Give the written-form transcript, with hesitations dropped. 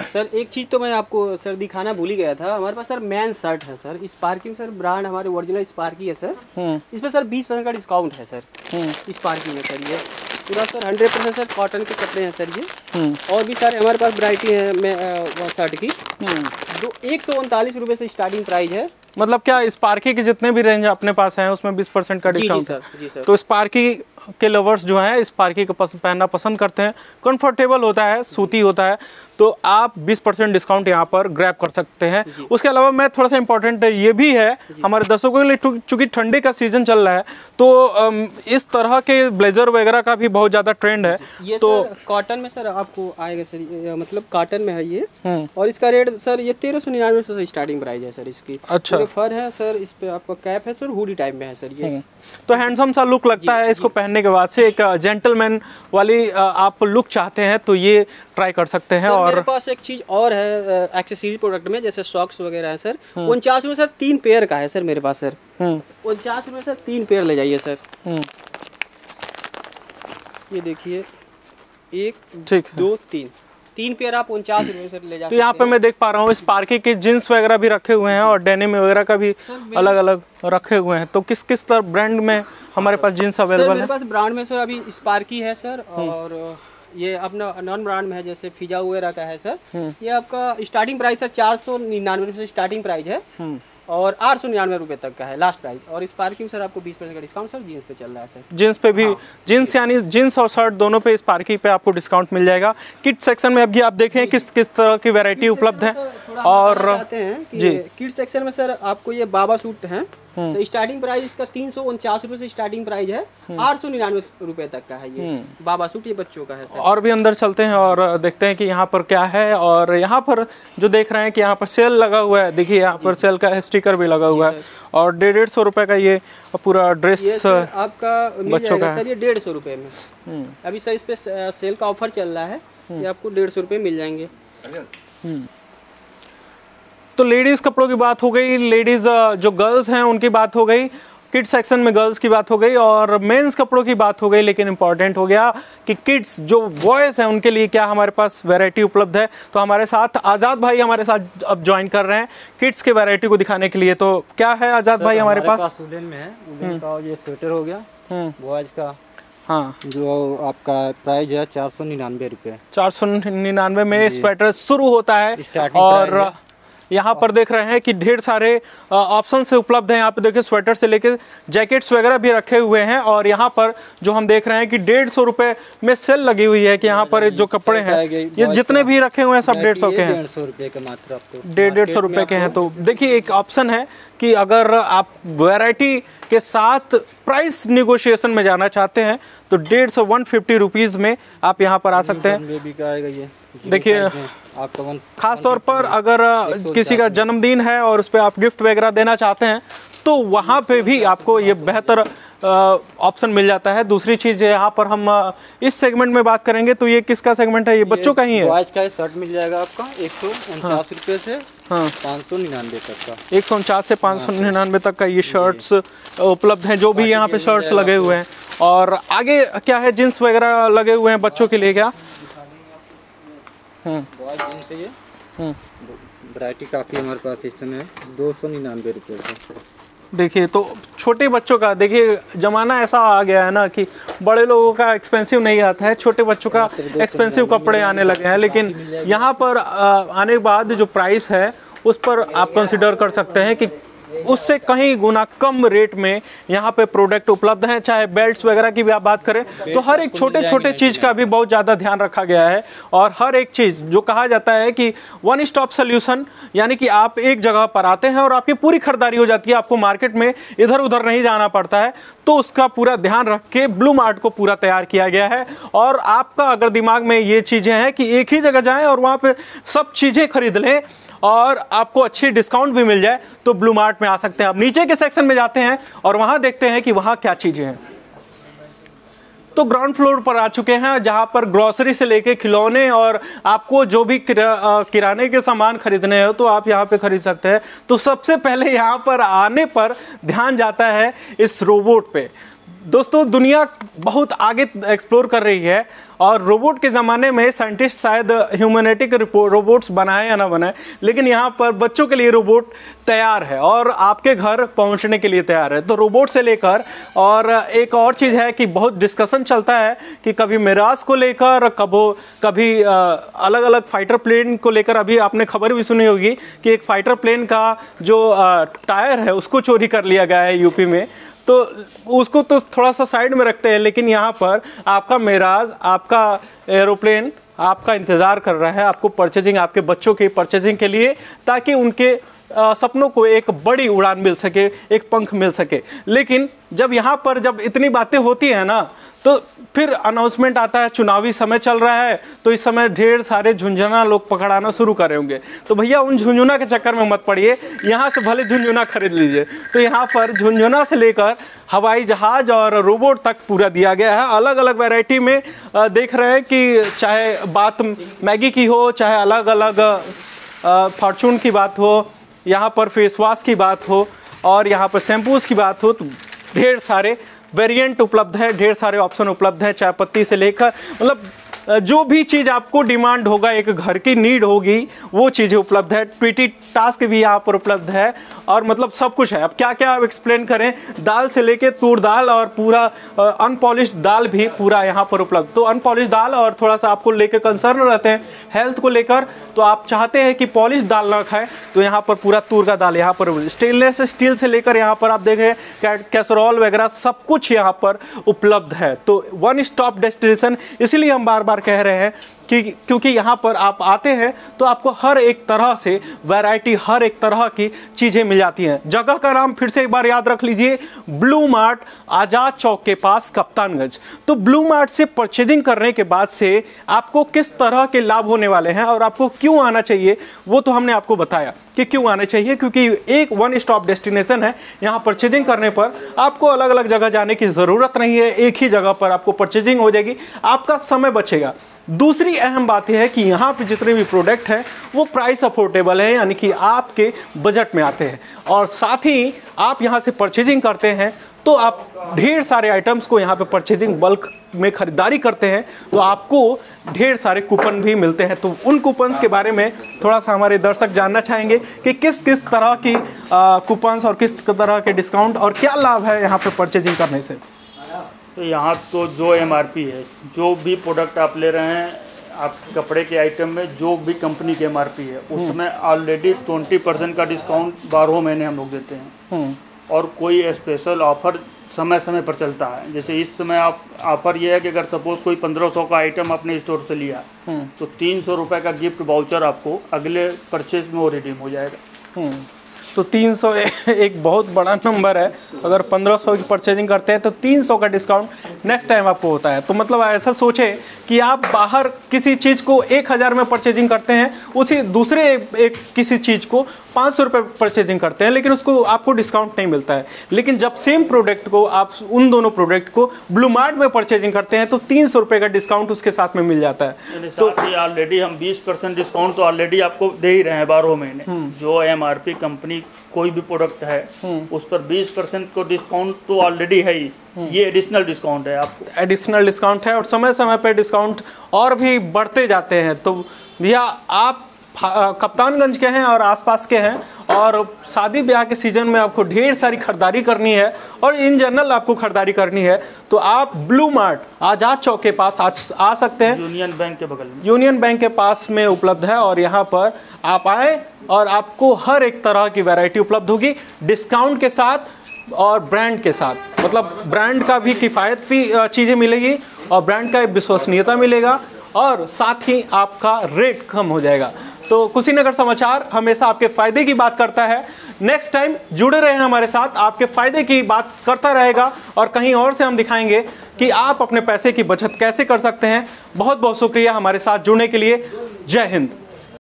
Sir एक चीज़ तो मैं आपको सर दिखाना भूल ही गया था, हमारे पास सर मैन शर्ट है सर, स्पार्की में सर ब्रांड हमारे ओरिजिनल स्पार्की है सर। इसमें सर 20% का डिस्काउंट है सर स्पार्की में सर। ये पूरा सर 100% सर कॉटन के कपड़े हैं सर ये। और भी सारे हमारे पास वैरायटी है शर्ट की। जो 139 रुपये से स्टार्टिंग प्राइस है। मतलब क्या स्पार्की के जितने भी रेंज अपने पास हैं उसमें 20% का डिस्काउंट है? जी सर। तो स्पार्की के लवर्स जो हैं स्पार्की को पहनना पसंद करते हैं, कंफर्टेबल होता है, सूती होता है, तो आप 20% डिस्काउंट यहाँ पर ग्रैब कर सकते हैं। उसके अलावा मैं थोड़ा सा इम्पोर्टेंट ये भी है हमारे दर्शकों के लिए, चूँकि ठंडी का सीजन चल रहा है तो इस तरह के ब्लेजर वगैरह का भी बहुत ज़्यादा ट्रेंड है। ये तो कॉटन में सर आपको आएगा सर, मतलब कॉटन में है ये। और इसका रेट सर ये 1399 से स्टार्टिंग प्राइस है सर इसकी। अच्छा, फर है सर, इस पे आपका कैप है सर, हुडी टाइप में है सर ये। तो हैंडसम सा लुक लगता है इसको पहनने के बाद से, एक जेंटलमैन वाली आप लुक चाहते हैं तो ये ट्राई कर सकते हैं। और मेरे पास एक चीज और है एक्सेसरी प्रोडक्ट में, जैसे सॉक्स वगैरह है सर। 49 रुपये सर 3 पेयर का है सर मेरे पास सर। 49 रुपये सर 3 पेयर ले जाइए सर। ये देखिए 1 2 3 पेयर आप 49 रुपये सर ले जाते। तो यहाँ पे मैं देख पा रहा हूँ स्पार्की के जींस वगैरह भी रखे हुए हैं और डेनिम वगैरह का भी अलग अलग रखे हुए हैं। तो किस किस तरह ब्रांड में हमारे पास जींस अवेलेबल है? मेरे पास ब्रांड में सर अभी स्पार्की है सर, और ये अपना नॉन ब्रांड में है जैसे फिजा वगैरह का है सर। ये आपका स्टार्टिंग प्राइस सर 499 रुपये से स्टार्टिंग प्राइस है और 899 रुपये तक का है लास्ट प्राइस। और स्पार्की में सर आपको 20% का डिस्काउंट सर जीन्स पे चल रहा है सर। जीन्स पे भी जीन्स यानी जीन्स और शर्ट दोनों पे स्पार्की पे आपको डिस्काउंट मिल जाएगा। किड सेक्शन में अभी आप देखें किस किस तरह की वैरायटी उपलब्ध है। और चाहते हैं कि किड सेक्शन में सर आपको ये बाबा सूट है, तो स्टार्टिंग प्राइस इसका 349 रुपये से स्टार्टिंग प्राइस है, 899 रुपये तक का है ये बाबा सूट, ये बच्चों का है सर। और भी अंदर चलते हैं और देखते हैं कि यहाँ पर क्या है। और यहाँ पर जो देख रहे हैं कि यहाँ पर सेल लगा हुआ है, देखिए यहाँ पर सेल का स्टिकर भी लगा हुआ है और 150 रुपये का ये पूरा ड्रेस आपका बच्चों का सर। ये 150 रुपये में अभी सर इस पे सेल का ऑफर चल रहा है, ये आपको 150 रुपये मिल जाएंगे। तो लेडीज़ कपड़ों की बात हो गई, लेडीज़ जो गर्ल्स हैं उनकी बात हो गई, किड्स सेक्शन में गर्ल्स की बात हो गई और मेंस कपड़ों की बात हो गई। लेकिन इम्पॉर्टेंट हो गया कि किड्स जो बॉयज़ हैं उनके लिए क्या हमारे पास वैरायटी उपलब्ध है। तो हमारे साथ आज़ाद भाई हमारे साथ अब ज्वाइन कर रहे हैं किड्स के वैरायटी को दिखाने के लिए। तो क्या है आज़ाद भाई हमारे पास? वुलन में है, वुलन का ये स्वेटर हो गया बॉयज़ का। हाँ, जो आपका प्राइस है 499 रुपये। 499 में स्वेटर शुरू होता है। और यहाँ पर देख रहे हैं कि ढेर सारे ऑप्शन से उपलब्ध हैं। यहाँ पे देखिए स्वेटर से लेके जैकेट्स वगैरह भी रखे हुए हैं। और यहाँ पर जो हम देख रहे हैं कि 150 रुपये में सेल लगी हुई है कि यहाँ पर जो कपड़े हैं ये जितने भी रखे हुए हैं सब 150 के हैं, 150 रुपये के मात्र आपको 150 रुपये के हैं। तो देखिए एक ऑप्शन है कि अगर आप वैरायटी के साथ प्राइस निगोशिएशन में जाना चाहते हैं तो 150 रुपीज़ में आप यहाँ पर आ सकते हैं। देखिए आपका खास तौर पर अगर किसी का जन्मदिन है और उस पर आप गिफ्ट वगैरह देना चाहते हैं तो वहाँ पे भी आपको ये बेहतर ऑप्शन मिल जाता है। दूसरी चीज़ यहाँ पर हम इस सेगमेंट में बात करेंगे तो ये किसका सेगमेंट है? ये बच्चों का ही है। बॉयज का शर्ट मिल जाएगा आपका 149 रुपये से 599 तक का। 149 से 599 तक का ये शर्ट्स उपलब्ध हैं, जो भी यहाँ पे शर्ट्स लगे हुए हैं। और आगे क्या है, जीन्स वगैरह लगे हुए हैं बच्चों के लिए क्या? वैरायटी काफ़ी हमारे पास इस समय 299 रुपये का। देखिए तो छोटे बच्चों का देखिए ज़माना ऐसा आ गया है ना कि बड़े लोगों का एक्सपेंसिव नहीं आता है, छोटे बच्चों का एक्सपेंसिव कपड़े आने लगे हैं। लेकिन यहाँ पर आने के बाद जो प्राइस है उस पर आप कंसिडर कर सकते हैं कि उससे कहीं गुना कम रेट में यहाँ पे प्रोडक्ट उपलब्ध हैं। चाहे बेल्ट्स वगैरह की भी आप बात करें तो हर एक छोटे छोटे चीज़ का भी बहुत ज़्यादा ध्यान रखा गया है। और हर एक चीज़ जो कहा जाता है कि वन स्टॉप सोल्यूशन, यानी कि आप एक जगह पर आते हैं और आपकी पूरी खरीदारी हो जाती है, आपको मार्केट में इधर उधर नहीं जाना पड़ता है। तो उसका पूरा ध्यान रख के ब्लू मार्ट को पूरा तैयार किया गया है। और आपका अगर दिमाग में ये चीज़ें हैं कि एक ही जगह जाएँ और वहाँ पर सब चीज़ें खरीद लें और आपको अच्छी डिस्काउंट भी मिल जाए तो ब्लू मार्ट में आ सकते हैं। अब नीचे के सेक्शन में जाते हैं और वहां देखते हैं कि वहां क्या चीजें हैं। तो ग्राउंड फ्लोर पर आ चुके हैं जहां पर ग्रोसरी से लेके खिलौने और आपको जो भी किराने के सामान खरीदने हो तो आप यहां पे खरीद सकते हैं। तो सबसे पहले यहां पर आने पर ध्यान जाता है इस रोबोट पे। दोस्तों दुनिया बहुत आगे एक्सप्लोर कर रही है और रोबोट के ज़माने में साइंटिस्ट शायद ह्यूमैनिटिक रोबोट्स बनाए या ना बनाए, लेकिन यहाँ पर बच्चों के लिए रोबोट तैयार है और आपके घर पहुँचने के लिए तैयार है। तो रोबोट से लेकर, और एक और चीज़ है कि बहुत डिस्कशन चलता है कि कभी मिराज को लेकर, कभी अलग अलग फाइटर प्लेन को लेकर। अभी आपने खबर भी सुनी होगी कि एक फाइटर प्लेन का जो टायर है उसको चोरी कर लिया गया है यूपी में, तो उसको तो थोड़ा सा साइड में रखते हैं, लेकिन यहाँ पर आपका मेराज, आपका एरोप्लेन आपका इंतज़ार कर रहा है, आपको परचेजिंग, आपके बच्चों की परचेजिंग के लिए, ताकि उनके सपनों को एक बड़ी उड़ान मिल सके, एक पंख मिल सके। लेकिन जब इतनी बातें होती हैं ना, तो फिर अनाउंसमेंट आता है, चुनावी समय चल रहा है, तो इस समय ढेर सारे झुंझुना लोग पकड़ाना शुरू करे होंगे। तो भैया उन झुंझुना के चक्कर में मत पड़िए, यहाँ से भले झुंझुना खरीद लीजिए। तो यहाँ पर झुंझुना से लेकर हवाई जहाज़ और रोबोट तक पूरा दिया गया है, अलग अलग वैरायटी में। देख रहे हैं कि चाहे बात मैगी की हो, चाहे अलग अलग फॉर्चून की बात हो, यहाँ पर फेस वॉश की बात हो, और यहाँ पर शैम्पूज़ की बात हो, तो ढेर सारे वेरिएंट उपलब्ध है, ढेर सारे ऑप्शन उपलब्ध है, चाय पत्ती से लेकर, मतलब जो भी चीज़ आपको डिमांड होगा, एक घर की नीड होगी, वो चीज़ें उपलब्ध है। ट्विटी टास्क भी यहाँ पर उपलब्ध है, और मतलब सब कुछ है। अब क्या क्या आप एक्सप्लेन करें, दाल से लेके तूर दाल और पूरा अनपॉलिश्ड दाल भी पूरा यहाँ पर उपलब्ध। तो अनपॉलिश्ड दाल, और थोड़ा सा आपको लेके कंसर्न रहते हैं हेल्थ को लेकर, तो आप चाहते हैं कि पॉलिश दाल ना खाएं, तो यहाँ पर पूरा तूर का दाल यहाँ पर स्टेनलेस स्टील से लेकर यहाँ पर आप देखें कैसरोल वगैरह सब कुछ यहाँ पर उपलब्ध है। तो वन स्टॉप डेस्टिनेशन, इसीलिए हम बार बार कह रहे हैं कि क्योंकि यहाँ पर आप आते हैं तो आपको हर एक तरह से वैरायटी, हर एक तरह की चीज़ें मिल जाती हैं। जगह का नाम फिर से एक बार याद रख लीजिए, ब्लू मार्ट, आज़ाद चौक के पास, कप्तानगंज। तो ब्लू मार्ट से परचेजिंग करने के बाद से आपको किस तरह के लाभ होने वाले हैं और आपको क्यों आना चाहिए, वो तो हमने आपको बताया कि क्यों आना चाहिए। क्योंकि एक वन स्टॉप डेस्टिनेशन है, यहाँ परचेजिंग करने पर आपको अलग अलग जगह जाने की ज़रूरत नहीं है, एक ही जगह पर आपको परचेजिंग हो जाएगी, आपका समय बचेगा। दूसरी अहम बात यह है कि यहाँ पे जितने भी प्रोडक्ट हैं वो प्राइस अफोर्डेबल है, यानी कि आपके बजट में आते हैं। और साथ ही आप यहाँ से परचेजिंग करते हैं तो आप ढेर सारे आइटम्स को यहाँ पे परचेजिंग बल्क में ख़रीदारी करते हैं तो आपको ढेर सारे कूपन भी मिलते हैं। तो उन कूपन्स के बारे में थोड़ा सा हमारे दर्शक जानना चाहेंगे कि किस किस तरह की कूपन्स और किस तरह के डिस्काउंट और क्या लाभ है यहाँ पे परचेजिंग करने से। तो यहाँ तो जो MRP है, जो भी प्रोडक्ट आप ले रहे हैं, आप कपड़े के आइटम में जो भी कंपनी की MRP है उसमें ऑलरेडी 20% का डिस्काउंट 12 महीने हम लोग देते हैं। और कोई स्पेशल ऑफर समय समय पर चलता है। जैसे इस समय आप ऑफर ये है कि अगर सपोज कोई 1500 का आइटम अपने स्टोर से लिया तो 300 रुपये का गिफ्ट वाउचर आपको अगले परचेज में वो रिडीम हो जाएगा। तो 300 एक बहुत बड़ा नंबर है। अगर 1500 की परचेजिंग करते हैं तो 300 का डिस्काउंट नेक्स्ट टाइम आपको होता है। तो मतलब ऐसा सोचें कि आप बाहर किसी चीज़ को 1000 में परचेजिंग करते हैं, उसी दूसरे एक किसी चीज़ को 500 रुपये परचेजिंग करते हैं, लेकिन उसको आपको डिस्काउंट नहीं मिलता है। लेकिन जब सेम प्रोडक्ट को आप उन दोनों प्रोडक्ट को ब्लू मार्ट में परचेजिंग करते हैं तो 300 रुपये का डिस्काउंट उसके साथ में मिल जाता है। तो ऑलरेडी हम 20% डिस्काउंट तो ऑलरेडी आपको दे ही रहे हैं 12 महीने। जो MRP कंपनी कोई भी प्रोडक्ट है उस पर 20% को डिस्काउंट तो ऑलरेडी है ही, ये एडिशनल डिस्काउंट है आपको। एडिशनल डिस्काउंट है और समय समय पर डिस्काउंट और भी बढ़ते जाते हैं। तो भैया आप कप्तानगंज के हैं और आसपास के हैं और शादी ब्याह के सीज़न में आपको ढेर सारी खरीदारी करनी है और इन जनरल आपको खरीदारी करनी है तो आप ब्लू मार्ट आज़ाद चौक के पास आ सकते हैं। यूनियन बैंक के बगल में, यूनियन बैंक के पास में उपलब्ध है और यहाँ पर आप आएँ और आपको हर एक तरह की वैरायटी उपलब्ध होगी डिस्काउंट के साथ और ब्रांड के साथ। मतलब ब्रांड का भी किफ़ायती चीज़ें मिलेगी और ब्रांड का विश्वसनीयता मिलेगा और साथ ही आपका रेट कम हो जाएगा। तो कुशीनगर समाचार हमेशा आपके फ़ायदे की बात करता है। नेक्स्ट टाइम जुड़े रहें हमारे साथ, आपके फ़ायदे की बात करता रहेगा और कहीं और से हम दिखाएंगे कि आप अपने पैसे की बचत कैसे कर सकते हैं। बहुत बहुत शुक्रिया हमारे साथ जुड़ने के लिए। जय हिंद।